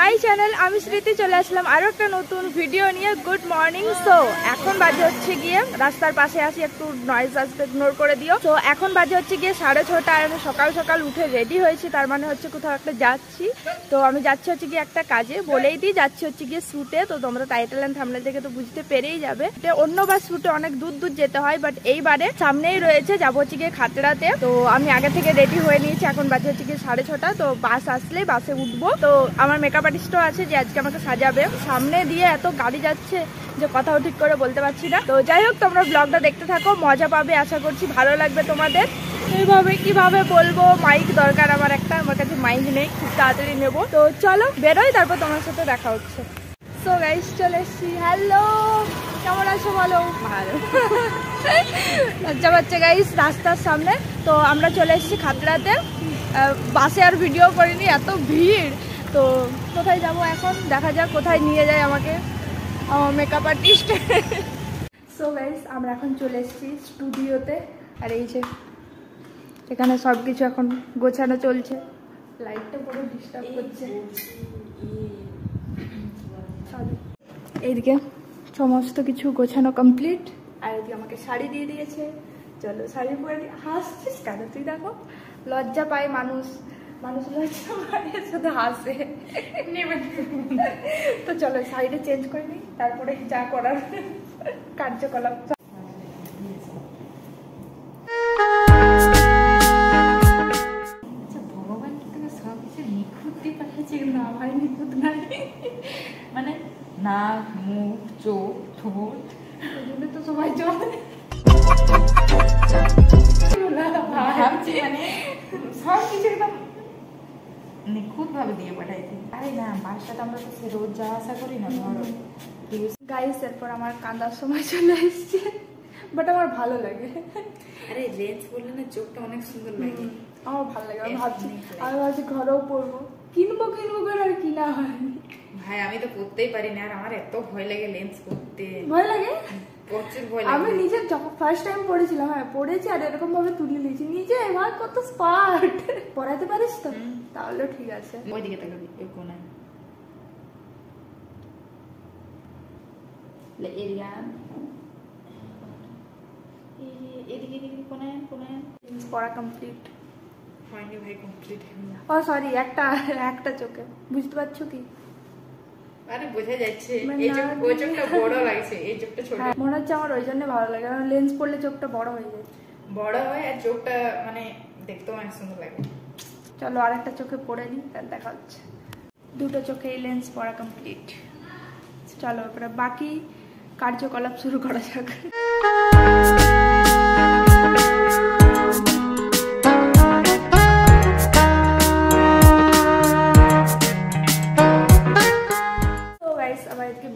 My channel. আমি স্মৃতি চলে আসলাম আরো একটা নতুন ভিডিও নিয়ে। Good morning. সো এখন বাজে হচ্ছে গিয়ে, রাস্তার পাশে আসি, একটু নয়েজ আসবে, ইগনোর করে দিও। তো এখন বাজে হচ্ছে গিয়ে 6:30। আর আমি সকাল সকাল উঠে রেডি হয়েছি, তার মানে হচ্ছে কোথাও একটা যাচ্ছি। তো আমি যাচ্ছি হচ্ছে গিয়ে একটা কাজে, বলেই দিই যাচ্ছি হচ্ছে গিয়ে শ্যুটে। তো তোমরা টাইটেল এন্ড থাম্বনেল দেখে তো বুঝতে পেরেই যাবে। অন্যবার শ্যুটে অনেক দূর দূর যেতে হয়, বাট এইবারে সামনেই রয়েছে, যাবো হচ্ছে গিয়ে খাতড়াতে। তো আমি আগে থেকে রেডি হয়ে নিয়েছি, এখন বাজে হচ্ছে গিয়ে 6:30। তো বাস আসলে বাসে উঠবো। তো আমার মেকআপ আর্টিস্টও আছে যে আজকে আমাকে সাজাবে। সামনে দিয়ে এত গাড়ি যাচ্ছে যে কথাও ঠিক করে বলতে পারছি না। তো যাই হোক, তোমরা ব্লগটা দেখতে থাকো, মজা পাবে, আশা করছি ভালো লাগবে তোমাদের। এইভাবে কিভাবে বলবো, মাইক দরকার আমার একটা, আমার কাছে মাইক নেই, খুব তাড়াতাড়ি নেবো। তো চলো বেরোই, তারপর তোমার সাথে দেখা হচ্ছে। সো গাইস চলে এসছি। হ্যালো, কেমন আছো বলো? ভালো। লজ্জা পাচ্ছে গাইস রাস্তার সামনে। তো আমরা চলে এসেছি খাতড়াতে। বাসে আর ভিডিও করিনি, এত ভিড়। তো কোথায় যাব এখন, দেখা যাক কোথায় নিয়ে যায় আমাকে আমার মেকআপ আর্টিস্ট। সো গাইস আমরা এখন চলে এসেছি স্টুডিওতে। আর এই যে এখানে সব কিছু এখন গোছানো চলছে। লাইটটা পুরো ডিস্টার্ব করছে। এইদিকে সমস্ত কিছু গোছানো কমপ্লিট। আর এদিকে আমাকে শাড়ি দিয়ে দিয়েছে। চলো শাড়ি পরে হাসছিস কেন তুই? দেখো লজ্জা পায় মানুষ, লজ্জা পায় শুধু হাসে। তো চলো শাড়িটা চেঞ্জ করে নিই, তারপরে যা করার কার্যকলাপ। মানে নাক, মুখ, চোখ, ঠোঁট, ওই জন্য তো সবাই চলে। মানে সব কিছু একদম নিখুঁত ভাবে দিয়ে পাঠাইছি। আরে না, বাসটাতে আমরা তো রোজ যাওয়া আসা করি না, ধরো। গাইস এরপর আমার কান্দার সময় চলে এসছে, বাট আমার ভালো লাগে। আরে লেন্স বললে না, চোখটা অনেক সুন্দর লাগে। আমার ভালো লাগে। আমি ভাবছি ঘরেও পরবো, কিনবো করে আর কিনা হয়নি। ভাই আমি তো পড়তেই পারি না, আর আমার এত ভয় লাগে লেন্স পড়তে। ভয় লাগে? প্রচুর ভয় লাগে। আমি নিজে যখন ফার্স্ট টাইম পড়েছিলাম, হ্যাঁ পড়েছি, আর এরকম ভাবে তুলে নিয়েছি নিজে। এবার কত স্মার্ট। পড়াতে পারিস তো? তাহলে ঠিক আছে। ওইদিকে তাকাবি, এই কোণায় এরিয়া, এদিকে কোণায় পড়া কমপ্লিট হয়নি ভাই, কমপ্লিট হয়নি। ও সরি, একটা চোখে। বুঝতে পারছো কি? আরে বোঝা যাচ্ছে, এই চোখটা বড় লাগছে, এই চোখটা ছোট। মনে হচ্ছে আমার ওই জন্য ভালো লাগে, কারণ লেন্স পরলে চোখটা বড় হয়ে যায়। বড় হয় আর চোখটা মানে দেখতেও অনেক সুন্দর লাগে। চলো আরেকটা চোখে পরে নিই, তাহলে দেখা হচ্ছে। দুটো চোখে এই লেন্স পরা কমপ্লিট। চলো এবারে বাকি কার্যকলাপ শুরু করা যাক।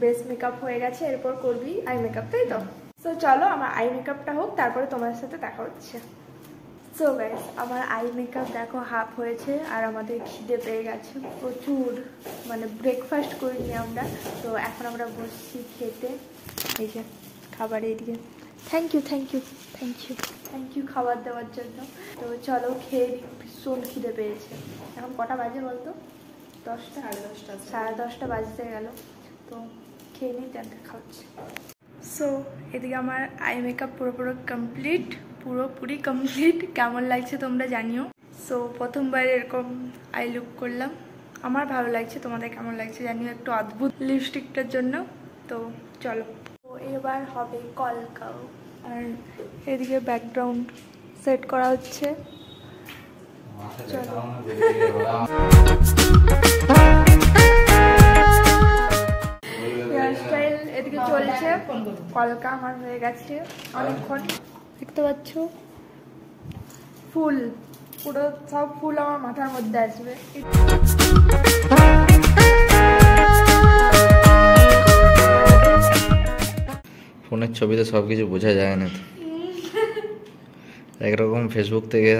বেস মেকআপ হয়ে গেছে, এরপর করবি আই মেকআপ, তাই তো? সো চলো আমার আই মেকআপটা হোক, তারপরে তোমার সাথে দেখা হচ্ছে। সো গাইস আমার আই মেকআপ দেখো হাফ হয়েছে, আর আমাদের খিদে পেয়ে গেছে প্রচুর, মানে ব্রেকফাস্ট করিনি আমরা। তো এখন আমরা বসছি খেতে। এই যে খাবার এইদিকে। থ্যাংক ইউ খাবার দেওয়ার জন্য। তো চলো খেয়ে ভীষণ খিদে পেয়েছে। এখন কটা বাজে বলতো? 10টা, 10:30 বাজতে গেল। তো খেয়ে নিই, দেন দেখা হচ্ছে। সো এদিকে আমার আই মেকআপ পুরোপুরি কমপ্লিট। কেমন লাগছে তোমরা জানিও। সো প্রথমবার এরকম আই লুক করলাম, আমার ভালো লাগছে, তোমাদের কেমন লাগছে জানিও, একটু অদ্ভুত লিপস্টিকটার জন্য। তো চলো, তো এবার হবে কলকাও। আর এদিকে ব্যাকগ্রাউন্ড সেট করা হচ্ছে। চলো হেয়ারস্টাইল এদিকে চলছে। কলকা আমার হয়ে গেছে অনেকক্ষণ। দেখতে পাচ্ছ ফুল, পুরো সব ফুল আমার মাথার মধ্যে আসবে। ফোনের ছবিতে সবকিছু বোঝা যায় না তো, একরকম ফেসবুক থেকে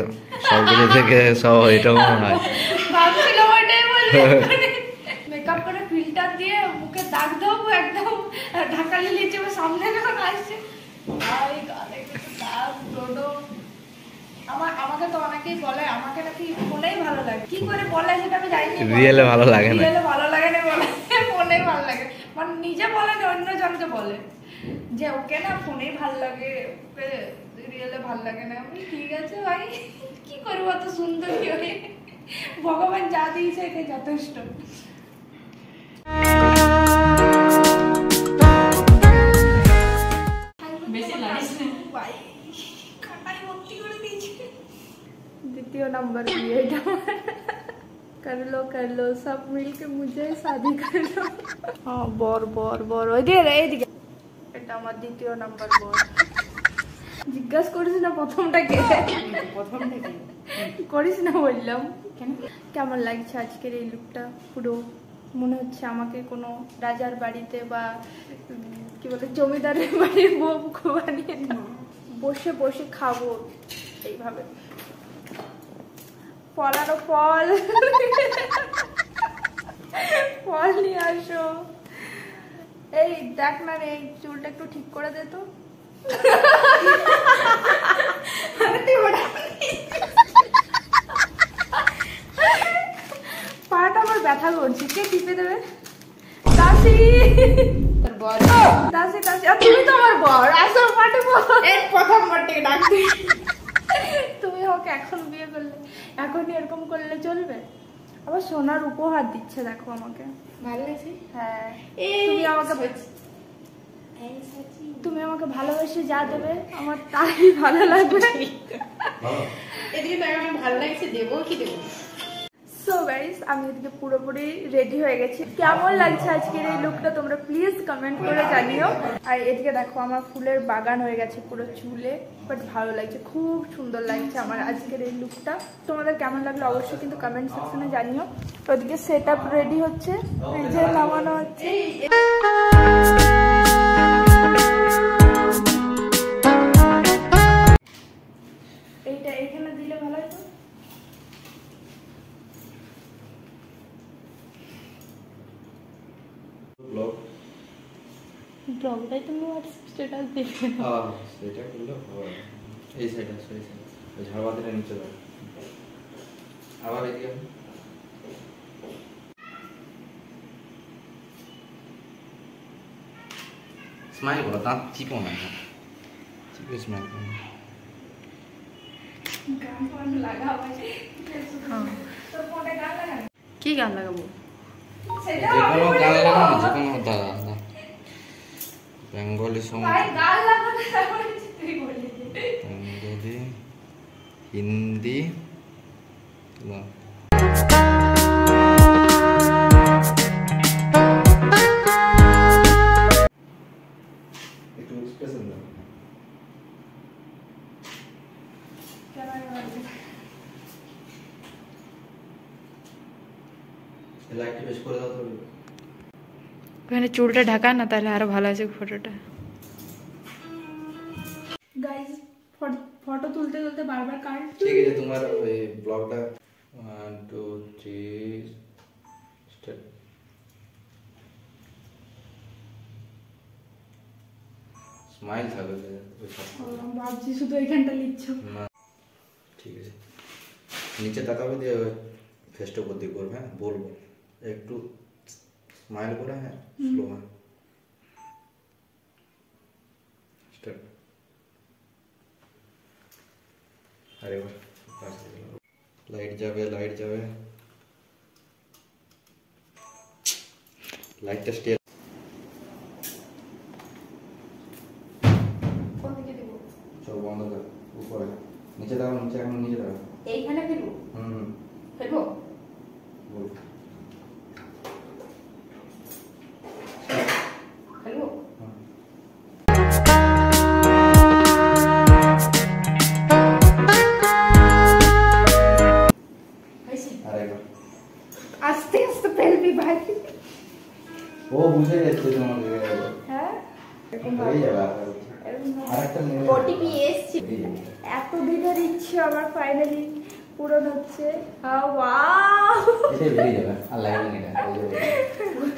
সবকিছু থেকে সব এরকম হয়। ভাবছিলাম ওইটাই বলবো, মেকআপ করে ফিল্টার দিয়ে মুখে দাগ দেবো, একদম ঢাকালি লিচে সামনে যখন আসছে আমাকে তো অনেকেই বলে আমাকে নাকি ফোনেই ভালো লাগে। কি করে বলে সেটা আমি জানি না। রিয়েলে ভালো লাগে না, রিয়েলে ভালো লাগে না, ওকেই ভালো লাগে, মানে নিজে বলে না, অন্য জনকে বলে যে ওকে না ফোনেই ভালো লাগে, ওকে রিয়েলে ভালো লাগে না। আমি ঠিক আছে ভাই, কি করবো, অত সুন্দর কি হয়ে, ভগবান যা দিয়েছে একে যথেষ্ট। द्वितीय नंबर ये कर लो सब मिलके मुझे शादी कर लो। हाँ बर बर बर এইদিকে এটা আমার দ্বিতীয় নাম্বার বর। জিজ্ঞাসা করিস না প্রথমটা কে, করিস না বললাম। কেমন লাগছে আজকের এই লুকটা? পুরো মনে হচ্ছে আমাকে কোনো রাজার বাড়িতে বা কি বলে জমিদারের বাড়ির বউ বানিয়ে বসে বসে খাবো এইভাবে। ফলানো ফল ফল নিয়ে আসো। এই দেখ না রে, এই চুলটা একটু ঠিক করে দে তো। পাটা আমার ব্যথা করছে, কে টিপে দেবে? দাসি, তোর বর। দাসি দাসি, আর তুমি তো আমার বর। আসো পাটে এই প্রথম বরকে ডাকবি। তুমি ওকে এখন বিয়ে করলে, এখনই এরকম করলে চলবে? আবার সোনার উপহার দিচ্ছে দেখো আমাকে। ভালো লাগছে? হ্যাঁ, তুমি আমাকে ভালোবেসে যা দেবে আমার তাই ভালো লাগবে। এদিকে তো আমার ভালো লাগছে, দেবো কি দেবো। সো গাইস, আমি এদিকে পুরোপুরি রেডি হয়ে গেছি। কেমন লাগছে আজকের এই লুকটা তোমরা প্লিজ কমেন্ট করে জানিও। আর এদিকে দেখো আমার ফুলের বাগান হয়ে গেছে পুরো চুলে, বাট ভালো লাগছে, খুব সুন্দর লাগছে আমার আজকের এই লুকটা। তোমাদের কেমন লাগলো অবশ্যই কিন্তু কমেন্ট সেকশনে জানিও। ওদিকে সেট আপ রেডি হচ্ছে, এই যে নামানো হচ্ছে। এইটা এখানে দিলে ভালো হতো। ব্লগটাই তুমি স্ট্যাটাস দেখবে না। হ্যাঁ সেটা করলে হবে। এই সাইডে আসো, এই সাইডে ওই ঝাড়বাতিটা নিচে দাও। আবার এদিকে স্মাইল করো, দাঁত চিপো না, চিপে স্মাইল করো। গান ফান লাগাবে। তোর ফোনে গান লাগাবে? কি গান লাগাবো? সেটা যে আমি কোনো বলে গান দেবো। লাগাও, যে কোনো দাদা বেঙ্গলি সং, ভাই গান লাগাবে তারপরে তুই বলে দে। বেঙ্গলি, হিন্দি, না একটু এক্সপ্রেশন দাও। লাইটটা বেশ করে দাও তো। ওখানে চুলটা ঢাকা না, তাহলে আরো ভালো আছে ফটোটা। গাইস ফটো তুলতে তুলতে বারবার কাট। ঠিক আছে, তোমার ওই ব্লগটা 1 2 3 স্টার্ট। স্মাইল থাকবে ওই সব। ভাবছি শুধু এইখানটা লিখছ। না ঠিক আছে, নিচে তাকাবে দিয়ে ফেসটা উপর দিকে করবে। হ্যাঁ বলবো একটু স্মাইল করে। হ্যাঁ স্লো। হ্যাঁ স্টার্ট। আরে বাহ, লাইট যাবে, লাইট যাবে, লাইটটা স্টে। কোন দিকে দেব? সব বন্ধ কর, উপরে নিচে দাও, নিচে এখন নিচে দাও। এইখানে ফেলবো? ফেলবো? বল ফেলবো? আরেকবার। আস্তে আস্তে ফেলবি ভাই। ও বুঝে যাচ্ছে তোমাকে। হ্যাঁ এরকম হয়ে যাবে। আরেকটা ওটিপি এসছে। এত দিনের ইচ্ছে আমার ফাইনালি পূরণ হচ্ছে। ওয়াও, এটা বেরিয়ে যাবে আর লাগবে না।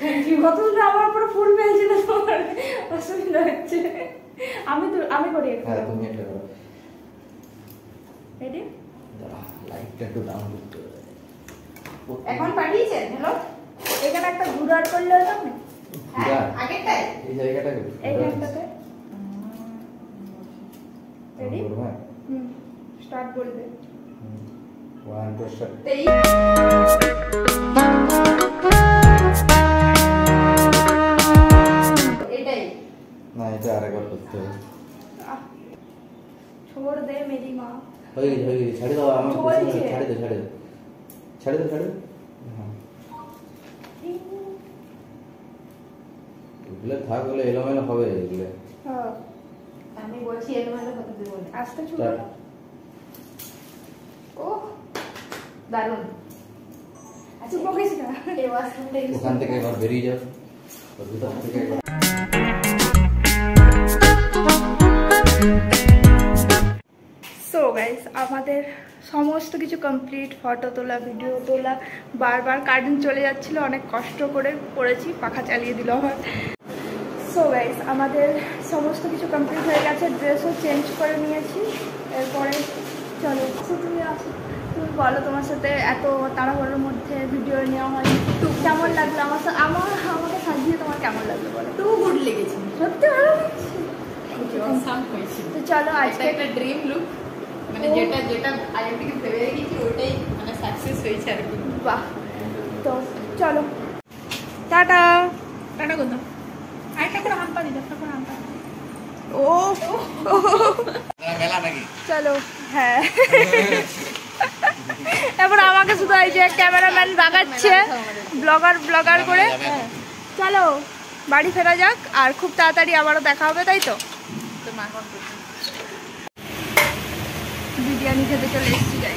Thank you. কতটা আমার পুরো ফুল পেয়েছিল, তোমার অসুবিধা হচ্ছে। আমি করি এখন। হ্যাঁ তুমি এটা করো। রেডি? লাইটটা একটু ডাউন করতে হবে। এখন পাঠিয়েছেন? হ্যালো, এখানে একটা ঘুরার করলে হতো না? আগেরটাই এই জায়গাটাকে এইখানটাতে রেডি হ্যাঁ স্টার্ট করে দে 1 2 স্টার্ট এটাই না এটা আরেকবার করতে হবে छोड़ दे मेरी माँ হয়ে গেছে ছাড়ে দাও আমার চলছে। ছাড়ে দে হ্যাঁ এগুলো থাক বলে এলোমেলো হবে এগুলো হ্যাঁ আমি বলছি এলোমেলো হতে দেবো না আস্তে ছুড়ে স্টার্ট ও দারুণ আচ্ছা বকিস না এই ওয়াশরুমটা ইউজ ওখান থেকে একবার বেরিয়ে যাও ওর ভিতর থেকে একবার সো গাইস আমাদের সমস্ত কিছু কমপ্লিট, ফটো তোলা, ভিডিও তোলা, বারবার কারেন্ট চলে যাচ্ছিল, অনেক কষ্ট করে করেছি, পাখা চালিয়ে দিল আমার। সো গাইস আমাদের সমস্ত কিছু কমপ্লিট হয়ে গেছে, ড্রেসও চেঞ্জ করে নিয়েছি। এরপরে চলো তুমি আসো, তুমি বলো তোমার সাথে এত তাড়াহুড়োর মধ্যে ভিডিও নেওয়া হয় তো কেমন লাগলো? আমাকে সাজিয়ে তোমার কেমন লাগলো বলো? টু গুড লেগেছে, সত্যি ভালো লাগছে। অসাম হয়েছে। তো চলো আজকে আজকে একটা ড্রিম লুক, মানে যেটা আগে থেকে ভেবে রেখেছি ওটাই মানে সাকসেস হয়েছে আর কি। বাহ, তো চলো টাটা। টাটা কোথাও আরেকটা করে হাম পানি একটা করে হাম পানি। ও মেলা নাকি চলো, হ্যাঁ এবার আমাকে শুধু এই যে ক্যামেরাম্যান বাগাচ্ছে ব্লগার করে। হ্যাঁ চলো বাড়ি ফেরা যাক, আর খুব তাড়াতাড়ি আবারও দেখা হবে, তাই তো? তো মা কোন করছে? বিরিয়ানি খেতে চলে এসেছি, যাই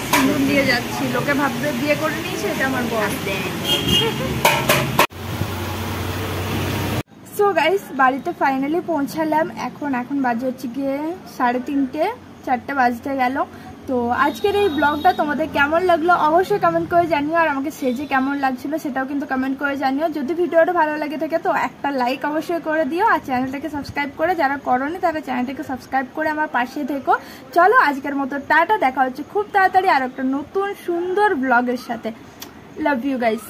সিঁদুর দিয়ে যাচ্ছি, লোকে ভাববে বিয়ে করে নিয়েছে, এটা আমার বস। সো গাইস বাড়িতে ফাইনালি পৌঁছালাম, এখন বাজে হচ্ছে গিয়ে 3:30, 4টে বাজতে গেল। তো আজকের এই ব্লগটা তোমাদের কেমন লাগলো অবশ্যই কমেন্ট করে জানিও, আর আমাকে সেজে কেমন লাগছিল সেটাও কিন্তু কমেন্ট করে জানিও। যদি ভিডিওটা ভালো লাগে থাকে তো একটা লাইক অবশ্যই করে দিও, আর চ্যানেলটাকে সাবস্ক্রাইব করে, যারা করোনি তারা চ্যানেলটাকে সাবস্ক্রাইব করে আমার পাশে থেকো। চলো আজকের মতো টাটা, দেখা হচ্ছে খুব তাড়াতাড়ি আর একটা নতুন সুন্দর ব্লগের সাথে। Love you guys.